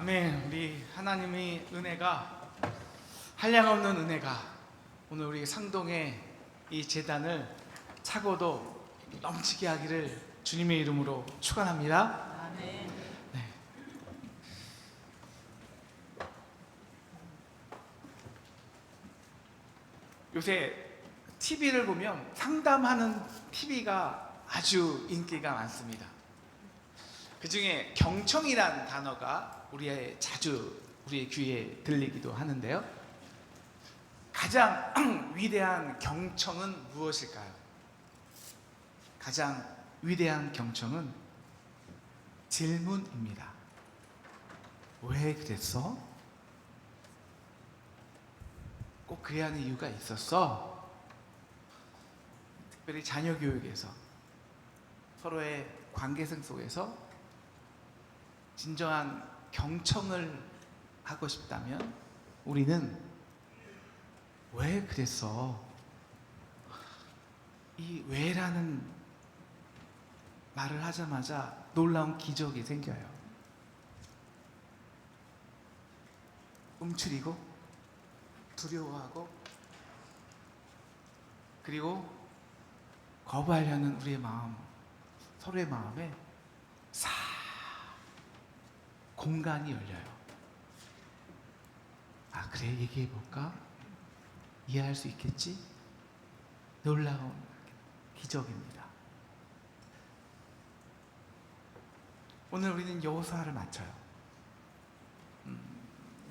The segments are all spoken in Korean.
아멘. 우리 하나님의 은혜가, 한량없는 은혜가 오늘 우리 상동의 이 제단을 차고도 넘치게 하기를 주님의 이름으로 축원합니다. 아멘. 네. 요새 TV를 보면 상담하는 TV가 아주 인기가 많습니다. 그 중에 경청이라는 단어가 자주 우리의 귀에 들리기도 하는데요. 가장 위대한 경청은 무엇일까요? 가장 위대한 경청은 질문입니다. 왜 그랬어? 꼭 그래야 하는 이유가 있었어? 특별히 자녀 교육에서 서로의 관계성 속에서 진정한 경청을 하고 싶다면 우리는 왜 그랬어? 이 왜라는 말을 하자마자 놀라운 기적이 생겨요. 움츠리고 두려워하고 그리고 거부하려는 우리의 마음, 서로의 마음에 공간이 열려요. 아, 그래, 얘기해볼까? 이해할 수 있겠지? 놀라운 기적입니다. 오늘 우리는 여호수아를 맞춰요.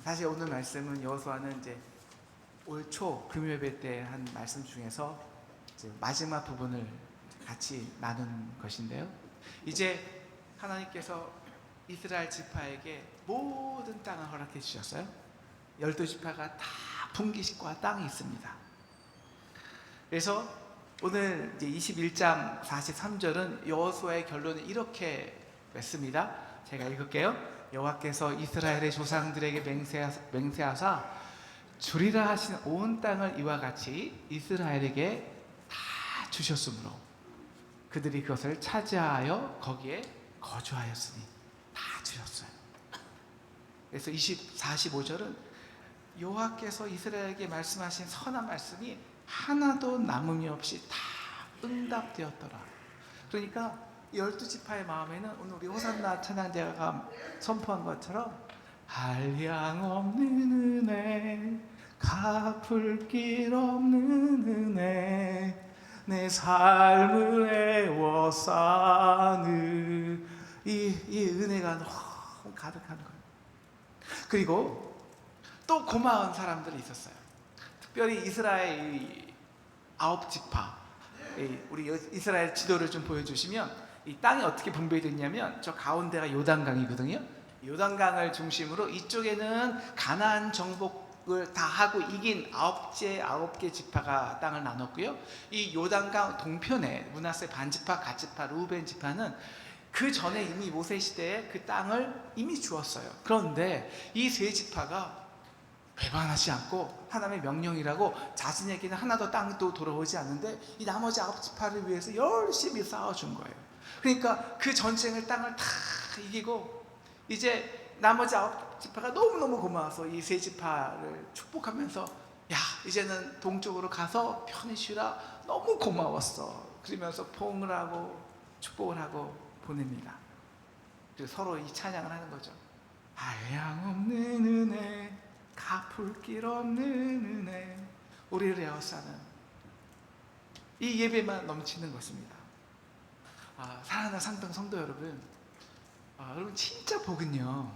사실 오늘 말씀은 여호수아는 이제 올 초 금요예배 때 한 말씀 중에서 이제 마지막 부분을 같이 나눈 것인데요. 이제 하나님께서 이스라엘 지파에게 모든 땅을 허락해 주셨어요. 12지파가 다 분기식과 땅이 있습니다. 그래서 오늘 이제 21장 43절은 여호수아의 결론을 이렇게 맺습니다. 제가 읽을게요. 여호와께서 이스라엘의 조상들에게 맹세하사 주리라 하신 온 땅을 이와 같이 이스라엘에게 다 주셨으므로 그들이 그것을 차지하여 거기에 거주하였으니 다 주셨어요. 그래서 45절은 여호와께서 이스라엘에게 말씀하신 선한 말씀이 하나도 남음이 없이 다 응답되었더라. 그러니까 12지파의 마음에는 오늘 우리 호산나 찬양자가 선포한 것처럼 한량없는 은혜, 갚을 길 없는 은혜, 내 삶을 애워싸는 이 은혜가 너무 가득한 거예요. 그리고 또 고마운 사람들이 있었어요. 특별히 이스라엘 9지파, 우리 이스라엘 지도를 좀 보여주시면 이 땅이 어떻게 분배됐냐면 저 가운데가 요단강이거든요. 요단강을 중심으로 이쪽에는 가나안 정복을 다 하고 이긴 9개 지파가 땅을 나눴고요. 이 요단강 동편에 므낫세 반지파, 갓지파, 르우벤 지파는 그 전에 이미 모세 시대에 그 땅을 이미 주었어요. 그런데 이 세 지파가 배반하지 않고 하나님의 명령이라고 자신에게는 하나도 땅도 돌아오지 않는데 이 나머지 9지파를 위해서 열심히 싸워준 거예요. 그러니까 그 전쟁을 땅을 다 이기고 이제 나머지 9지파가 너무너무 고마워서 이 세 지파를 축복하면서 야, 이제는 동쪽으로 가서 편히 쉬라, 너무 고마웠어, 그러면서 포옹을 하고 축복을 하고 보냅니다. 그래서 서로 이 찬양을 하는 거죠. 한량없는 은혜, 갚을 길 없는 은혜, 우리를 에워싸는 이 예배만 넘치는 것입니다. 사랑하는 상동 성도 여러분, 여러분 진짜 복은요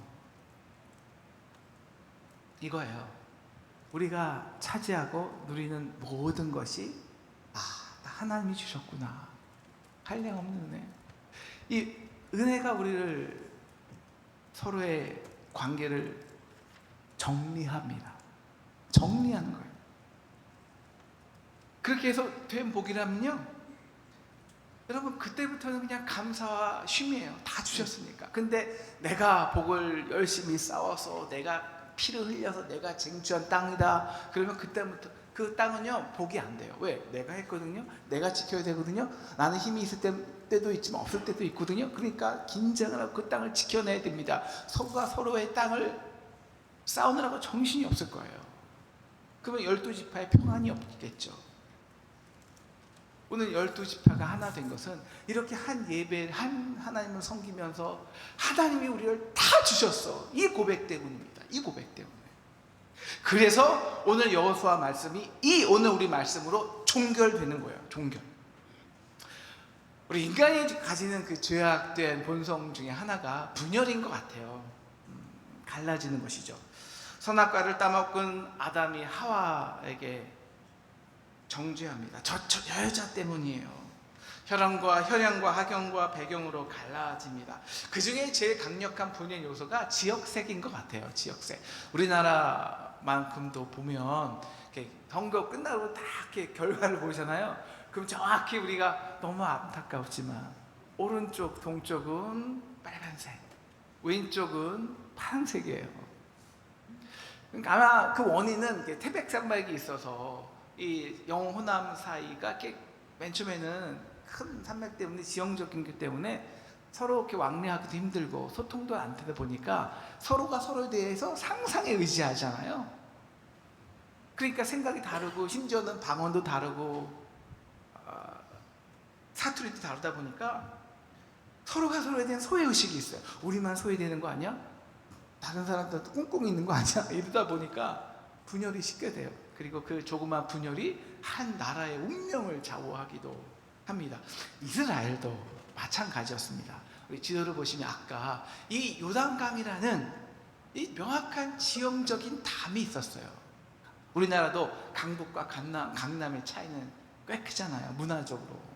이거예요. 우리가 차지하고 누리는 모든 것이 다 하나님이 주셨구나, 한량없는 은혜. 이 은혜가 우리를, 서로의 관계를 정리합니다. 정리하는 거예요. 그렇게 해서 된 복이라면요, 여러분 그때부터는 그냥 감사와 쉼이에요. 다 주셨으니까. 근데 내가 복을 열심히 싸워서 내가 피를 흘려서 내가 쟁취한 땅이다 그러면 그때부터 그 땅은요 복이 안 돼요. 왜? 내가 했거든요. 내가 지켜야 되거든요. 나는 힘이 있을 때 때도 있지만 없을 때도 있거든요. 그러니까 긴장을 하고 그 땅을 지켜내야 됩니다. 서로가 서로의 땅을 싸우느라고 정신이 없을 거예요. 그러면 12지파의 평안이 없겠죠. 오늘 12지파가 하나 된 것은 이렇게 한 예배, 한 하나님을 섬기면서 하나님이 우리를 다 주셨어, 이 고백 때문입니다. 이 고백 때문에. 그래서 오늘 여호수아 말씀이 이 오늘 우리 말씀으로 종결되는 거예요. 종결. 우리 인간이 가지는 그 죄악된 본성 중에 하나가 분열인 것 같아요. 갈라지는 것이죠. 선악과를 따먹은 아담이 하와에게 정죄합니다. 저 여자 때문이에요. 혈연과 학연과 배경으로 갈라집니다. 그 중에 제일 강력한 분열 요소가 지역색인 것 같아요. 지역색. 우리나라만큼도 보면 이렇게 선거 끝나고 다 이렇게 결과를 보잖아요. 그럼 정확히 우리가 너무 안타깝지만 오른쪽 동쪽은 빨간색, 왼쪽은 파란색이에요. 그러니까 아마 그 원인은 태백산맥이 있어서 이 영호남 사이가 맨 처음에는 큰 산맥 때문에 지형적인 것 때문에 서로 이렇게 왕래하기도 힘들고 소통도 안 되다 보니까 서로가 서로에 대해서 상상에 의지하잖아요. 그러니까 생각이 다르고 심지어는 방언도 다르고 사투리도 다르다 보니까 서로가 서로에 대한 소외의식이 있어요. 우리만 소외되는 거 아니야? 다른 사람들도 꿍꿍 있는 거 아니야? 이러다 보니까 분열이 쉽게 돼요. 그리고 그 조그만 분열이 한 나라의 운명을 좌우하기도 합니다. 이스라엘도 마찬가지였습니다. 우리 지도를 보시면 아까 이 요단강이라는 이 명확한 지형적인 담이 있었어요. 우리나라도 강북과 강남의 차이는 꽤 크잖아요. 문화적으로.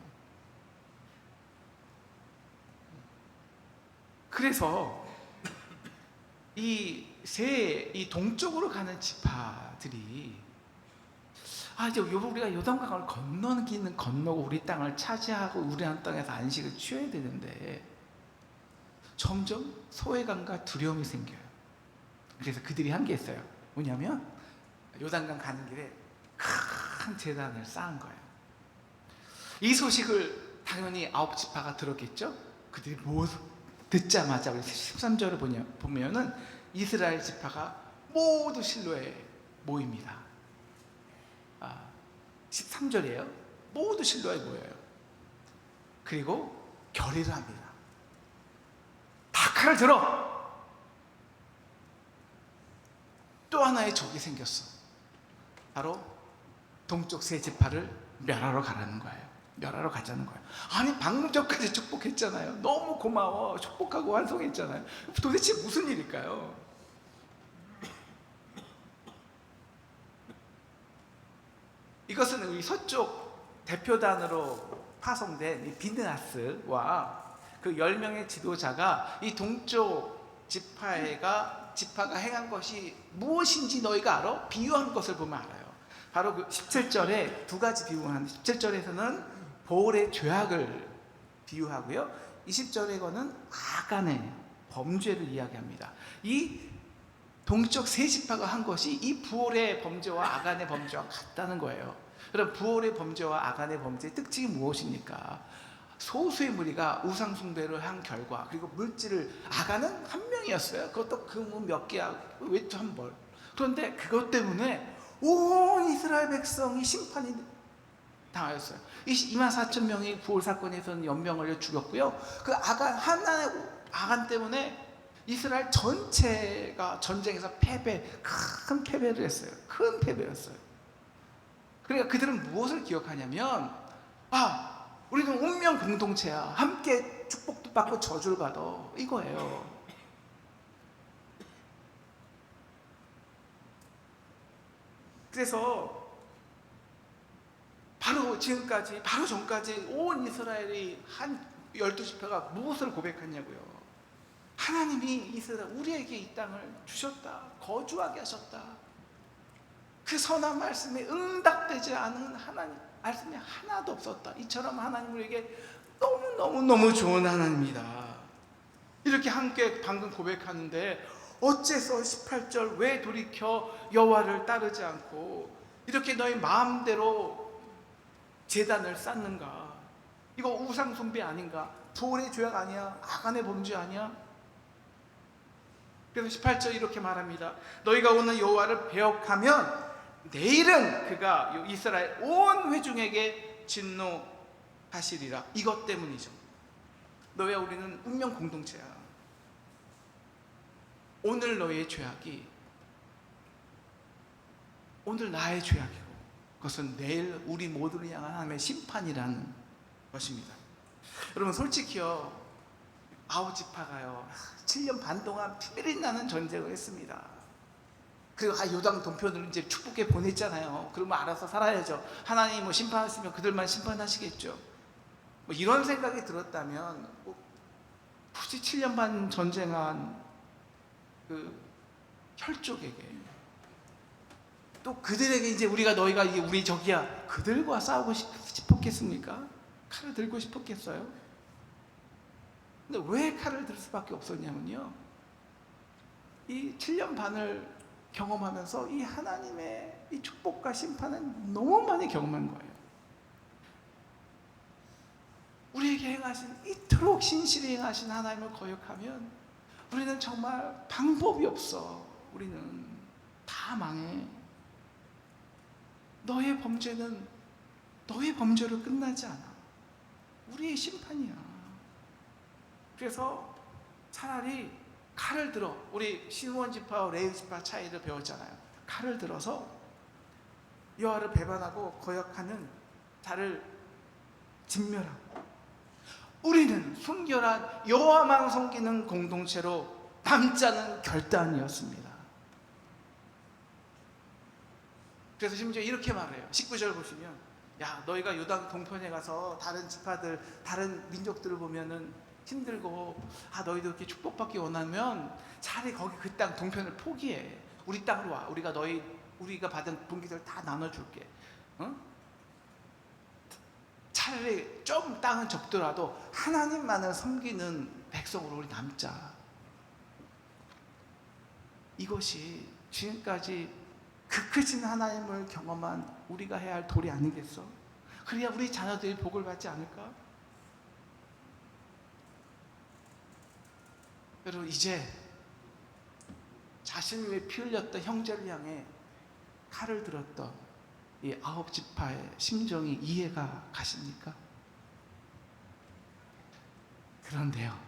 그래서 이 동쪽으로 가는 지파들이 이제 우리가 요단강을 건너고 우리 땅을 차지하고 우리 땅에서 안식을 취해야 되는데 점점 소외감과 두려움이 생겨요. 그래서 그들이 한 게 있어요. 뭐냐면 요단강 가는 길에 큰 제단을 쌓은 거예요. 이 소식을 당연히 9지파가 들었겠죠. 그들이 듣자마자 우리 13절을 보면은 이스라엘 지파가 모두 실로에 모입니다. 13절이에요. 모두 실로에 모여요. 그리고 결의를 합니다. 다 칼을 들어! 또 하나의 적이 생겼어. 바로 동쪽 세 지파를 멸하러 가라는 거예요. 멸하러 가자는 거예요. 아니 방금 전까지 축복했잖아요. 너무 고마워. 축복하고 완성했잖아요. 도대체 무슨 일일까요? 이것은 우리 서쪽 대표단으로 파송된 이 비느하스와 그 10명의 지도자가 이 동쪽 지파가 행한 것이 무엇인지 너희가 알아? 비유한 것을 보면 알아요. 바로 그 17절에 두 가지 비유를 하는데 17절에서는 보올의 죄악을 비유하고요. 20절에 거는 아간의 범죄를 이야기합니다. 이 동쪽 세 지파가 한 것이 이 부올의 범죄와 아간의 범죄와 같다는 거예요. 그럼 부올의 범죄와 아간의 범죄의 특징이 무엇입니까? 소수의 무리가 우상 숭배를 한 결과, 그리고 물질을, 아간은 한 명이었어요. 그것도 금은 몇 개하고 외투 한 벌. 그런데 그것 때문에 온 이스라엘 백성이 심판이 당하였어요. 24,000명이 부올 사건에서는 연명을 죽였고요. 그 하나의 아간 때문에 이스라엘 전체가 전쟁에서 큰 패배를 했어요. 큰 패배였어요. 그러니까 그들은 무엇을 기억하냐면 우리는 운명 공동체야. 함께 축복도 받고 저주를 받아. 이거예요. 그래서 바로 전까지 온 이스라엘이 한 12지파가 무엇을 고백했냐고요. 하나님이 우리에게 이 땅을 주셨다. 거주하게 하셨다. 그 선한 말씀에 응답되지 않은 하나님 말씀이 하나도 없었다. 이처럼 하나님 우리에게 너무 좋은 하나님이다. 이렇게 함께 방금 고백하는데 어째서 18절 왜 돌이켜 여호와를 따르지 않고 이렇게 너희 마음대로 제단을 쌓는가? 이거 우상 숭배 아닌가? 부활의 죄악 아니야? 아간의 범죄 아니야? 그래서 18절 이렇게 말합니다. 너희가 오늘 여호와를 배역하면 내일은 그가 이스라엘 온 회중에게 진노하시리라. 이것 때문이죠. 너희와 우리는 운명 공동체야. 오늘 너희의 죄악이 오늘 나의 죄악이고, 그것은 내일 우리 모두를 향한 하나님의 심판이라는 것입니다. 여러분, 솔직히요, 아우지파가요 7년 반 동안 피밀이 나는 전쟁을 했습니다. 그리고 요당 동편을 이제 축복해 보냈잖아요. 그러면 알아서 살아야죠. 하나님이 뭐 심판하시면 그들만 심판하시겠죠. 뭐 이런 생각이 들었다면 굳이 7년 반 전쟁한 그 혈족에게, 또 그들에게 이제 너희가 이게 우리 적이야, 그들과 싸우고 싶었겠습니까? 칼을 들고 싶었겠어요? 근데 왜 칼을 들 수밖에 없었냐면요, 이 7년 반을 경험하면서 이 하나님의 이 축복과 심판을 너무 많이 경험한 거예요. 우리에게 행하신, 이토록 신실히 행하신 하나님을 거역하면 우리는 정말 방법이 없어. 우리는 다 망해. 너의 범죄는 너의 범죄로 끝나지 않아. 우리의 심판이야. 그래서 차라리 칼을 들어, 우리 시므온 지파와 레위 지파 차이를 배웠잖아요. 칼을 들어서 여호와를 배반하고 거역하는 자를 진멸하고, 우리는 순결한 여호와만 섬기는 공동체로 남자는 결단이었습니다. 그래서 심지어 이렇게 말해요. 19절 보시면, 야, 너희가 요단 동편에 가서 다른 지파들, 다른 민족들을 보면은 힘들고, 너희도 이렇게 축복받기 원하면 차라리 거기 그 땅 동편을 포기해. 우리 땅으로 와. 우리가 받은 분기들 다 나눠줄게. 차라리 좀 땅은 적더라도 하나님만을 섬기는 백성으로 우리 남자. 이것이 지금까지 그 크신 하나님을 경험한 우리가 해야 할 도리 아니겠어? 그래야 우리 자녀들이 복을 받지 않을까? 여러분, 이제 자신을 위해 피 흘렸던 형제를 향해 칼을 들었던 이 9지파의 심정이 이해가 가십니까? 그런데요,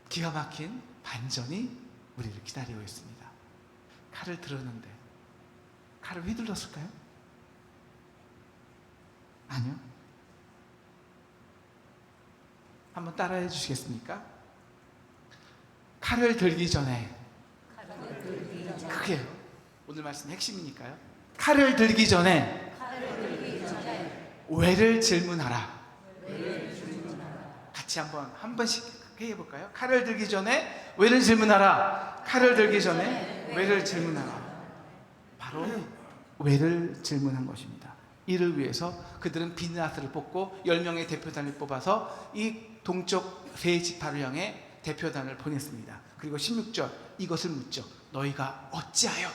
기가 막힌 반전이 우리를 기다리고 있습니다. 칼을 들었는데 칼을 휘둘렀을까요? 아니요. 한번 따라해 주시겠습니까? 칼을 들기 전에, 그게 오늘 말씀 핵심이니까요. 칼을 들기 전에 왜를 질문하라. 같이 한 번씩 해볼까요? 칼을 들기 전에 왜를 질문하라. 칼을 들기 전에 왜를 질문하라. 바로 왜를 질문한 것입니다. 이를 위해서 그들은 비느하스를 뽑고 10명의 대표단을 뽑아서 이 동쪽 세 지파를 향해 대표단을 보냈습니다. 그리고 16절 이것을 묻죠. 너희가 어찌하여,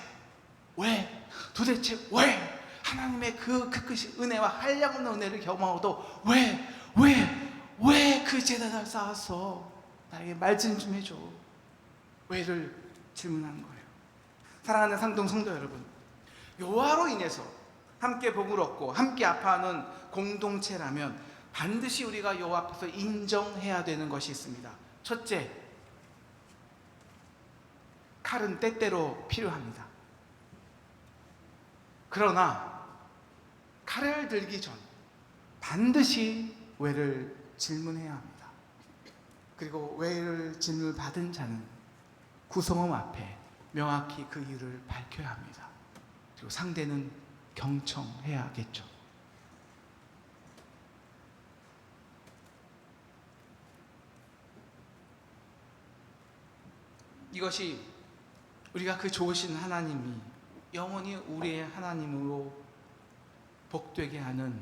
왜, 도대체 왜 하나님의 그 크신 은혜와 한량없는 은혜를 경험하고도 왜 그 제단을 쌓았어? 나에게 말씀 좀 해줘. 왜를 질문하는 거예요. 사랑하는 상동 성도 여러분, 여호와로 인해서 함께 복을 얻고 함께 아파하는 공동체라면 반드시 우리가 여호와 앞에서 인정해야 되는 것이 있습니다. 첫째, 칼은 때때로 필요합니다. 그러나 칼을 들기 전 반드시 왜를 질문해야 합니다. 그리고 왜를 질문받은 자는 구성원 앞에 명확히 그 이유를 밝혀야 합니다. 그리고 상대는 경청해야겠죠. 이것이 우리가 그 좋으신 하나님이 영원히 우리의 하나님으로 복되게 하는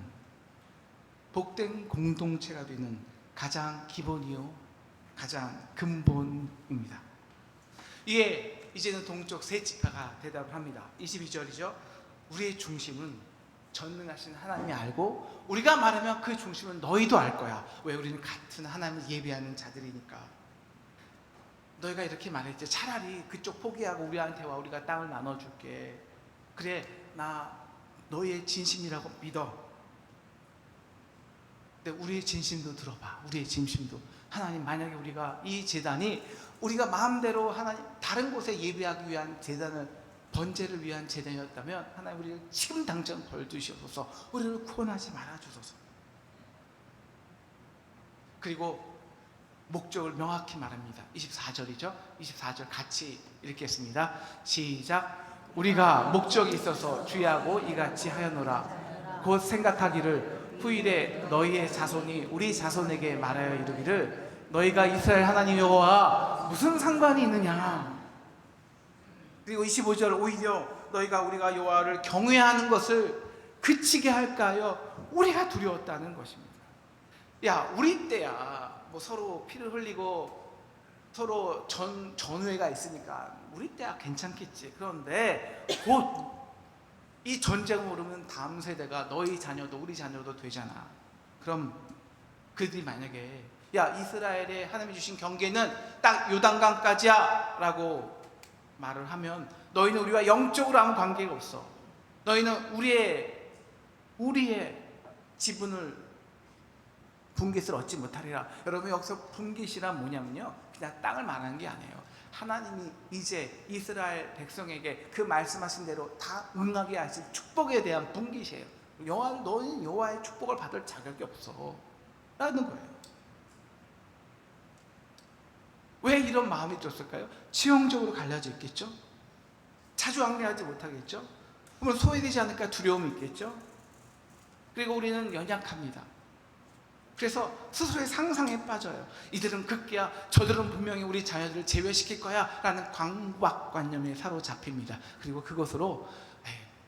복된 공동체가 되는 가장 기본이요 가장 근본입니다. 이에 이제는 동쪽 세 지파가 대답을 합니다. 22절이죠. 우리의 중심은 전능하신 하나님이 알고 우리가 말하면 그 중심은 너희도 알 거야. 왜? 우리는 같은 하나님을 예배하는 자들이니까. 너희가 이렇게 말했지. 차라리 그쪽 포기하고 우리한테 와. 우리가 땅을 나눠줄게. 그래, 나 너희의 진심이라고 믿어. 근데 우리의 진심도 들어봐. 우리의 진심도. 하나님, 만약에 우리가 이 제단이 우리가 마음대로 하나님 다른 곳에 예배하기 위한 제단을, 번제를 위한 제단이었다면 하나님 우리를 지금 당장 벌 주시옵소서. 우리를 구원하지 말아 주소서. 그리고 목적을 명확히 말합니다. 24절이죠. 24절 같이 읽겠습니다. 시작. 우리가 목적이 있어서 주의하고 이같이 하여노라. 곧 생각하기를 후일에 너희의 자손이 우리 자손에게 말하여 이르기를 너희가 이스라엘 하나님 여호와와 무슨 상관이 있느냐. 그리고 25절, 오히려 너희가 우리가 여호와를 경외하는 것을 그치게 할까 하여 우리가 두려웠다는 것입니다. 야, 우리 때야 뭐 서로 피를 흘리고 서로 전우회가 있으니까 우리 때야 괜찮겠지. 그런데 곧 이 전쟁을 오르면 다음 세대가 너희 자녀도 우리 자녀도 되잖아. 그럼 그들이 만약에 야, 이스라엘에 하나님이 주신 경계는 딱 요단강까지야 라고 말을 하면 너희는 우리와 영적으로 아무 관계가 없어. 너희는 우리의 지분을 분깃을 얻지 못하리라. 여러분, 여기서 분깃이란 뭐냐면요, 그냥 땅을 말하는 게 아니에요. 하나님이 이제 이스라엘 백성에게 그 말씀하신 대로 다 응하게 하실 축복에 대한 분깃이에요. 너희는 여호와의 축복을 받을 자격이 없어 라는 거예요. 왜 이런 마음이 들었을까요? 지형적으로 갈라져 있겠죠? 자주 왕래하지 못하겠죠? 그러면 소외되지 않을까 두려움이 있겠죠? 그리고 우리는 연약합니다. 그래서 스스로의 상상에 빠져요. 이들은 극기야, 저들은 분명히 우리 자녀들을 제외시킬 거야 라는 강박관념에 사로잡힙니다. 그리고 그것으로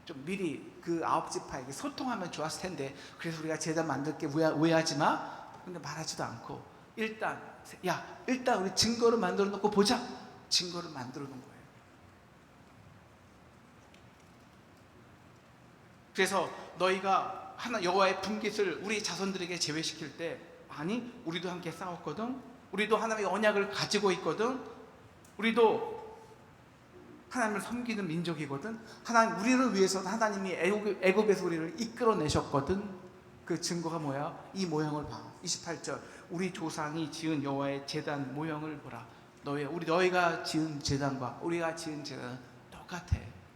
좀 미리 그 9지파에게 소통하면 좋았을 텐데, 그래서 우리가 제단 만들게 오해하지 마. 근데 말하지도 않고 일단 우리 증거를 만들어 놓고 보자. 증거를 만들어 놓은 거예요. 그래서 너희가 여호와의 분깃을 우리 자손들에게 제외시킬 때, 아니 우리도 함께 싸웠거든, 우리도 하나님의 언약을 가지고 있거든, 우리도 하나님을 섬기는 민족이거든, 하나님 우리를 위해서 하나님이 애굽에서 우리를 이끌어내셨거든. 그 증거가 뭐야? 이 모형을 봐. 28절, 우리 조상이 지은 여호와의 제단 모형을 보라. 너희가 지은 제단과 우리가 지은 제단은 똑같아.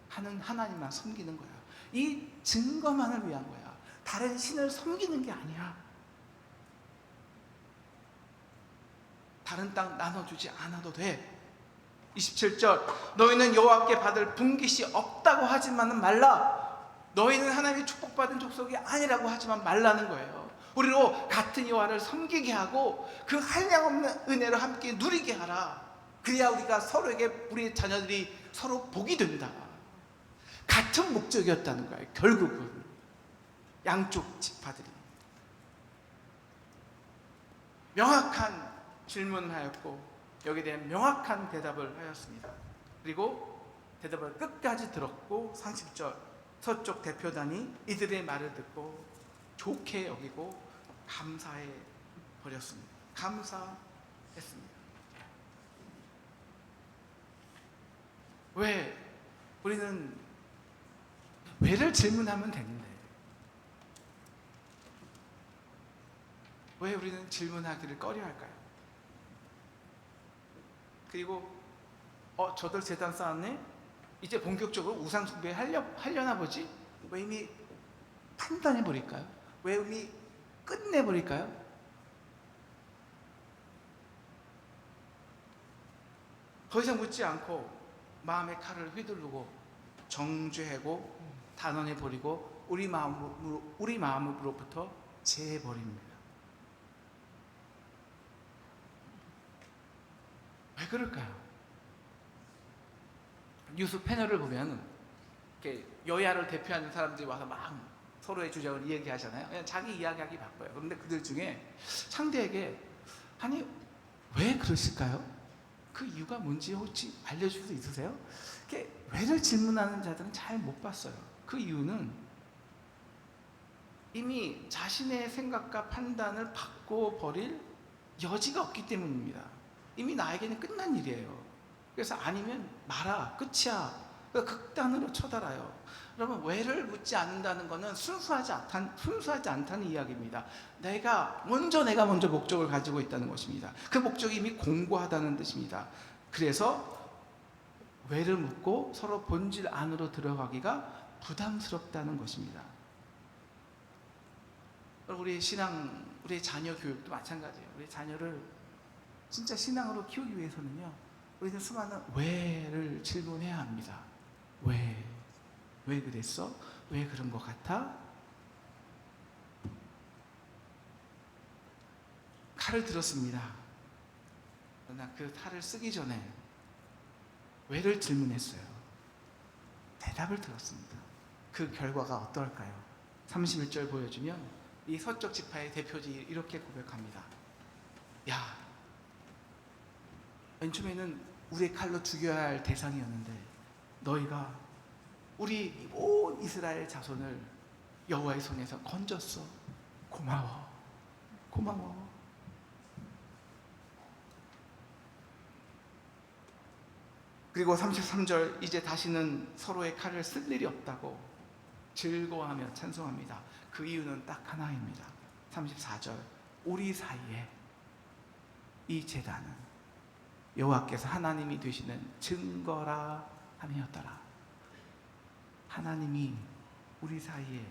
하나님만 섬기는 거야. 이 증거만을 위한 거야. 다른 신을 섬기는 게 아니야. 다른 땅 나눠주지 않아도 돼. 27절, 너희는 여호와께 받을 분깃이 없다고 하지만은 말라. 너희는 하나님의 축복받은 족속이 아니라고 하지만 말라는 거예요. 우리로 같은 여호와를 섬기게 하고 그 한량없는 은혜를 함께 누리게 하라. 그래야 우리가 서로에게, 우리 자녀들이 서로 복이 된다. 같은 목적이었다는 거예요. 결국은 양쪽 지파들이 명확한 질문을 하였고 여기에 대한 명확한 대답을 하였습니다. 그리고 대답을 끝까지 들었고 30절, 서쪽 대표단이 이들의 말을 듣고 좋게 여기고 감사해 버렸습니다. 감사했습니다. 왜? 우리는 왜를 질문하면 되는데 왜 우리는 질문하기를 꺼려할까요? 그리고 저들 제단 쌓았네? 이제 본격적으로 우상 숭배 하려나 보지? 왜 이미 판단해버릴까요? 왜 이미 끝내버릴까요? 더 이상 묻지 않고 마음의 칼을 휘두르고 정죄하고 단언해버리고 우리 마음으로부터 제해버립니다. 왜 그럴까요? 뉴스 패널을 보면 이렇게 여야를 대표하는 사람들이 와서 막 서로의 주장을 이야기하잖아요. 그냥 자기 이야기하기 바빠요. 그런데 그들 중에 상대에게 아니 왜 그러실까요? 그 이유가 뭔지 혹시 알려줄 수 있으세요? 이렇게 왜를 질문하는 자들은 잘 못 봤어요. 그 이유는 이미 자신의 생각과 판단을 바꿔버릴 여지가 없기 때문입니다. 이미 나에게는 끝난 일이에요. 그래서 아니면 말아, 끝이야. 극단으로 쳐달아요. 여러분, 왜를 묻지 않는다는 것은 순수하지 않다는 이야기입니다. 내가 먼저 목적을 가지고 있다는 것입니다. 그 목적이 이미 공고하다는 뜻입니다. 그래서 왜를 묻고 서로 본질 안으로 들어가기가 부담스럽다는 것입니다. 우리 자녀 교육도 마찬가지예요. 우리 자녀를 진짜 신앙으로 키우기 위해서는요, 우리는 수많은 왜를 질문해야 합니다. 왜 그랬어? 왜 그런 것 같아? 칼을 들었습니다. 그러나 그 칼을 쓰기 전에 왜를 질문했어요. 대답을 들었습니다. 그 결과가 어떨까요? 31절 보여주면 이 서쪽 지파의 대표지 이렇게 고백합니다. 야, 맨 처음에는 우리의 칼로 죽여야 할 대상이었는데 너희가 우리 온 이스라엘 자손을 여호와의 손에서 건졌어. 고마워. 그리고 33절, 이제 다시는 서로의 칼을 쓸 일이 없다고 즐거워하며 찬송합니다. 그 이유는 딱 하나입니다. 34절, 우리 사이에 이 제단은 여호와께서 하나님이 되시는 증거라 함이었더라. 하나님이 우리 사이에,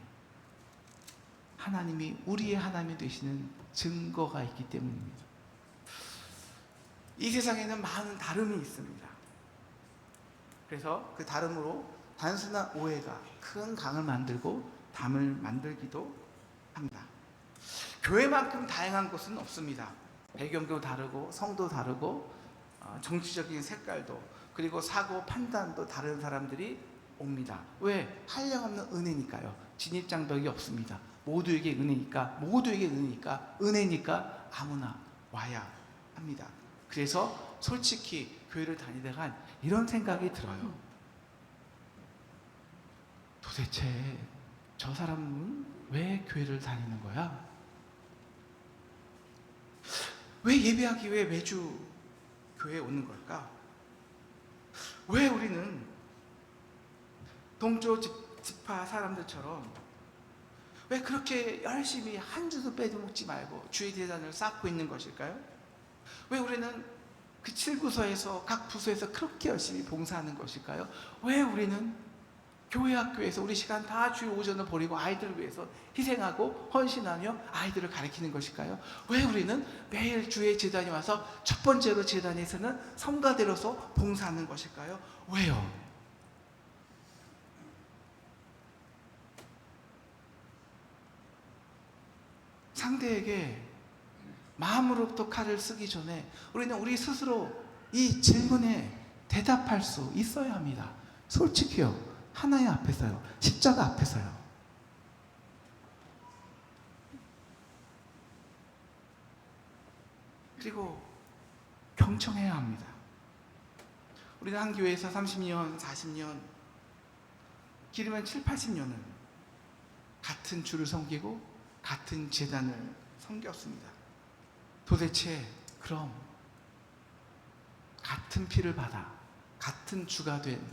하나님이 우리의 하나님이 되시는 증거가 있기 때문입니다. 이 세상에는 많은 다름이 있습니다. 그래서 그 다름으로 단순한 오해가 큰 강을 만들고 담을 만들기도 합니다. 교회만큼 다양한 곳은 없습니다. 배경도 다르고 성도 다르고 정치적인 색깔도, 그리고 사고 판단도 다른 사람들이 옵니다. 왜? 한량없는 은혜니까요. 진입장벽이 없습니다. 모두에게 은혜니까 아무나 와야 합니다. 그래서 솔직히 교회를 다니다가 이런 생각이 들어요. 도대체 저 사람은 왜 교회를 다니는 거야? 왜 예배하기 위해 매주 교회에 오는 걸까? 왜 우리는 동쪽 지파 사람들처럼 왜 그렇게 열심히 한 주도 빼먹지 말고 주의 제단을 쌓고 있는 것일까요? 왜 우리는 그 7부서에서 각 부서에서 그렇게 열심히 봉사하는 것일까요? 왜 우리는 교회 학교에서 우리 시간 다 주의 오전을 버리고 아이들을 위해서 희생하고 헌신하며 아이들을 가르치는 것일까요? 왜 우리는 매일 주의 제단에 와서 첫 번째로 제단에서는 성가대로서 봉사하는 것일까요? 왜요? 상대에게 마음으로부터 칼을 쓰기 전에 우리는 우리 스스로 이 질문에 대답할 수 있어야 합니다. 솔직히요. 하나님 앞에서요. 십자가 앞에서요. 그리고 경청해야 합니다. 우리는 한 교회에서 30년, 40년, 길으면 7, 80년은 같은 주를 섬기고 같은 제단을 섬겼습니다. 도대체 그럼 같은 피를 받아 같은 주가 된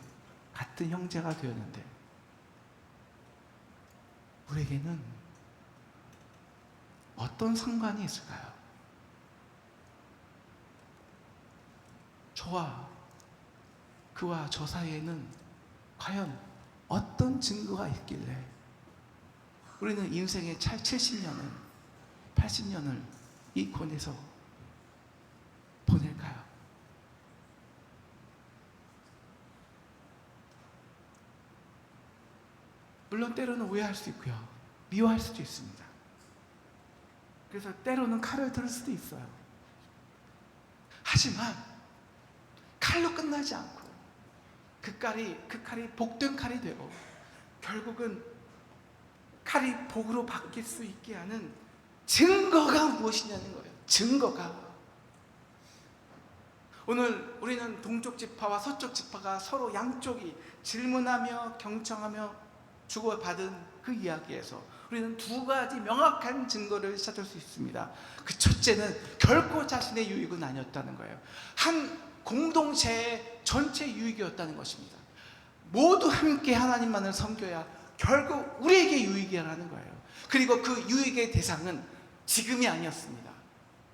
같은 형제가 되었는데 우리에게는 어떤 상관이 있을까요? 저와 그와 저 사이에는 과연 어떤 증거가 있길래 우리는 인생의 70년을 80년을 이 권에서 보낼까요? 물론 때로는 오해할 수 있고요. 미워할 수도 있습니다. 그래서 때로는 칼을 들 수도 있어요. 하지만 칼로 끝나지 않고 그 칼이 복된 칼이 되고 결국은 칼이 복으로 바뀔 수 있게 하는 증거가 무엇이냐는 거예요. 증거가. 오늘 우리는 동쪽 지파와 서쪽 지파가 서로 양쪽이 질문하며 경청하며 주고받은 그 이야기에서 우리는 두 가지 명확한 증거를 찾을 수 있습니다. 그 첫째는 결코 자신의 유익은 아니었다는 거예요. 한 공동체의 전체 유익이었다는 것입니다. 모두 함께 하나님만을 섬겨야 결국 우리에게 유익이라는 거예요. 그리고 그 유익의 대상은 지금이 아니었습니다.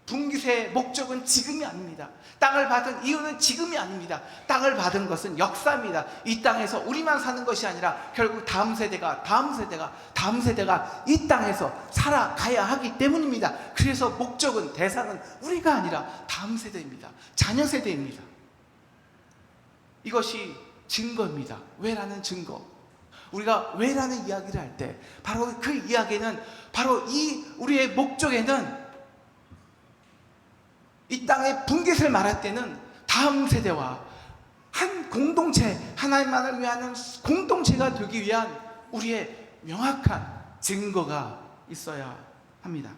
분깃의 목적은 지금이 아닙니다. 땅을 받은 이유는 지금이 아닙니다. 땅을 받은 것은 역사입니다. 이 땅에서 우리만 사는 것이 아니라 결국 다음 세대가 이 땅에서 살아가야 하기 때문입니다. 그래서 목적은, 대상은 우리가 아니라 다음 세대입니다. 자녀 세대입니다. 이것이 증거입니다. 왜라는 증거. 우리가 왜라는 이야기를 할 때 바로 그 이야기는, 바로 이 우리의 목적에는, 이 땅의 분깃을 말할 때는 다음 세대와 한 공동체, 하나님만을 위하는 공동체가 되기 위한 우리의 명확한 증거가 있어야 합니다.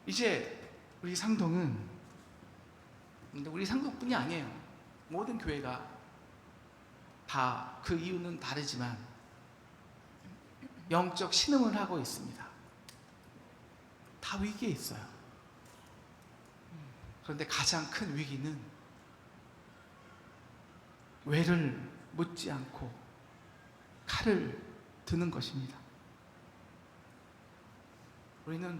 이제 우리 상동은, 우리 상동뿐이 아니에요. 모든 교회가 다 그 이유는 다르지만 영적 신음을 하고 있습니다. 다 위기에 있어요. 그런데 가장 큰 위기는 왜를 묻지 않고 칼을 드는 것입니다. 우리는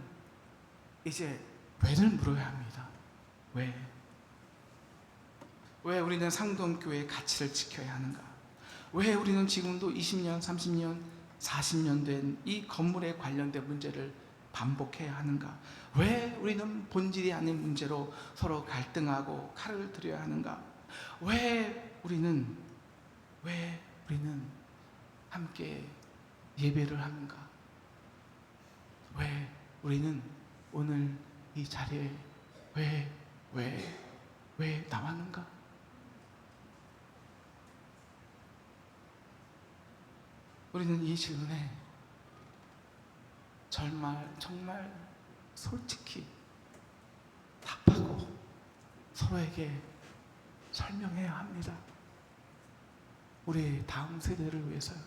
이제 왜를 물어야 합니다. 왜 우리는 상동교회의 가치를 지켜야 하는가? 왜 우리는 지금도 20년, 30년, 40년 된 이 건물에 관련된 문제를 반복해야 하는가? 왜 우리는 본질이 아닌 문제로 서로 갈등하고 칼을 들여야 하는가? 왜 우리는 함께 예배를 하는가? 왜 우리는 오늘 이 자리에 왜 나왔는가? 우리는 이 질문에 정말 솔직히 답하고 서로에게 설명해야 합니다. 우리 다음 세대를 위해서요.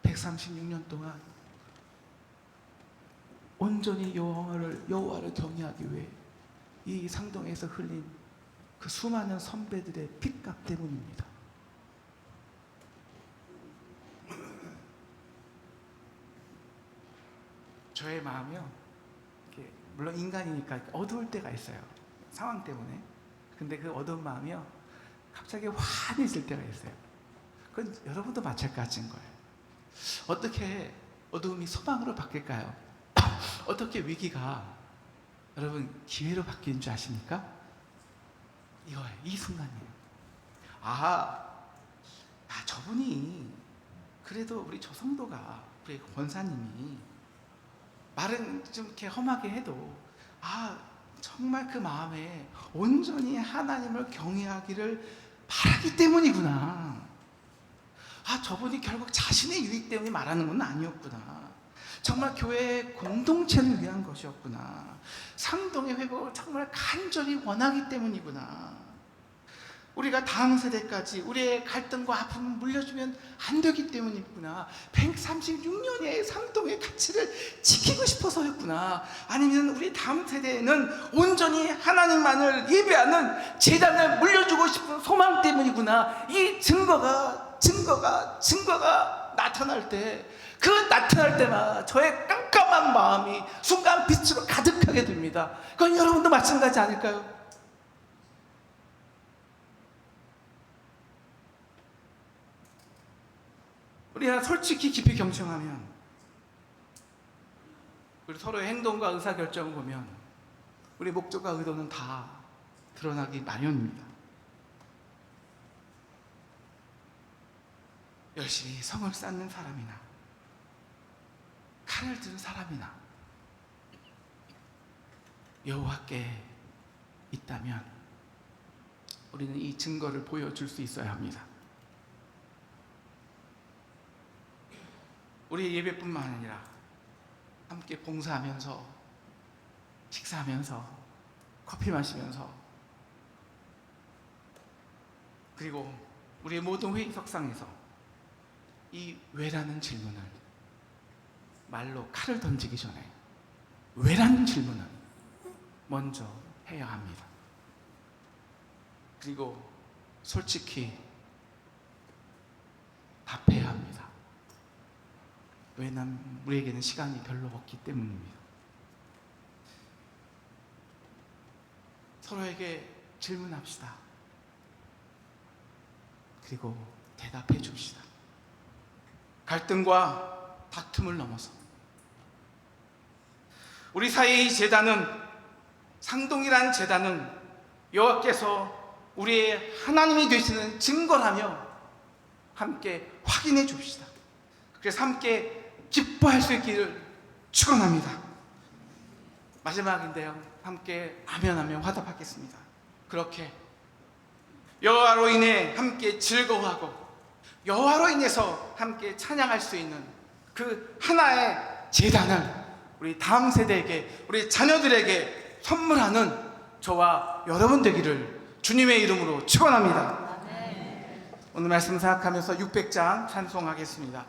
136년 동안 온전히 여호와를 경외하기 위해 이 상동에서 흘린 그 수많은 선배들의 핏값 때문입니다. 저의 마음이요, 물론 인간이니까 어두울 때가 있어요. 상황 때문에. 근데 그 어두운 마음이요, 갑자기 환해질 때가 있어요. 그건 여러분도 마찬가지인 거예요. 어떻게 어두움이 소망으로 바뀔까요? 어떻게 위기가 여러분 기회로 바뀌는 줄 아십니까? 이거예요. 이 순간이에요. 저분이, 그래도 우리 저 성도가, 우리 권사님이 말은 좀 이렇게 험하게 해도 정말 그 마음에 온전히 하나님을 경외하기를 바라기 때문이구나. 저분이 결국 자신의 유익 때문에 말하는 건 아니었구나. 정말 교회의 공동체를 위한 것이었구나. 상동의 회복을 정말 간절히 원하기 때문이구나. 우리가 다음 세대까지 우리의 갈등과 아픔을 물려주면 안 되기 때문이구나. 136년의 상동의 가치를 지키고 싶어서였구나. 아니면 우리 다음 세대에는 온전히 하나님만을 예배하는 제단을 물려주고 싶은 소망 때문이구나. 이 증거가 나타날 때, 그 나타날 때마다 저의 깜깜한 마음이 순간 빛으로 가득하게 됩니다. 그건 여러분도 마찬가지 아닐까요? 우리가 솔직히 깊이 경청하면, 우리 서로의 행동과 의사결정을 보면 우리 목적과 의도는 다 드러나기 마련입니다. 열심히 성을 쌓는 사람이나 칼을 든 사람이나 여호와께 있다면 우리는 이 증거를 보여줄 수 있어야 합니다. 우리 예배뿐만 아니라 함께 봉사하면서, 식사하면서, 커피 마시면서, 그리고 우리의 모든 회의석상에서 이 왜라는 질문을 말로 칼을 던지기 전에 왜라는 질문을 먼저 해야 합니다. 그리고 솔직히 답해야 합니다. 왜냐면 우리에게는 시간이 별로 없기 때문입니다. 서로에게 질문합시다. 그리고 대답해 줍시다. 갈등과 다툼을 넘어서 우리 사이의 제단은, 상동이란 제단은 여호와께서 우리의 하나님이 되시는 증거라며 함께 확인해 줍시다. 그래서 함께 기뻐할 수 있기를 축원합니다. 마지막인데요, 함께 아멘하며 화답하겠습니다. 그렇게 여호와로 인해 함께 즐거워하고 여호와로 인해서 함께 찬양할 수 있는 그 하나의 제단을 우리 다음 세대에게, 우리 자녀들에게 선물하는 저와 여러분 되기를 주님의 이름으로 축원합니다. 오늘 말씀 생각하면서 600장 찬송하겠습니다.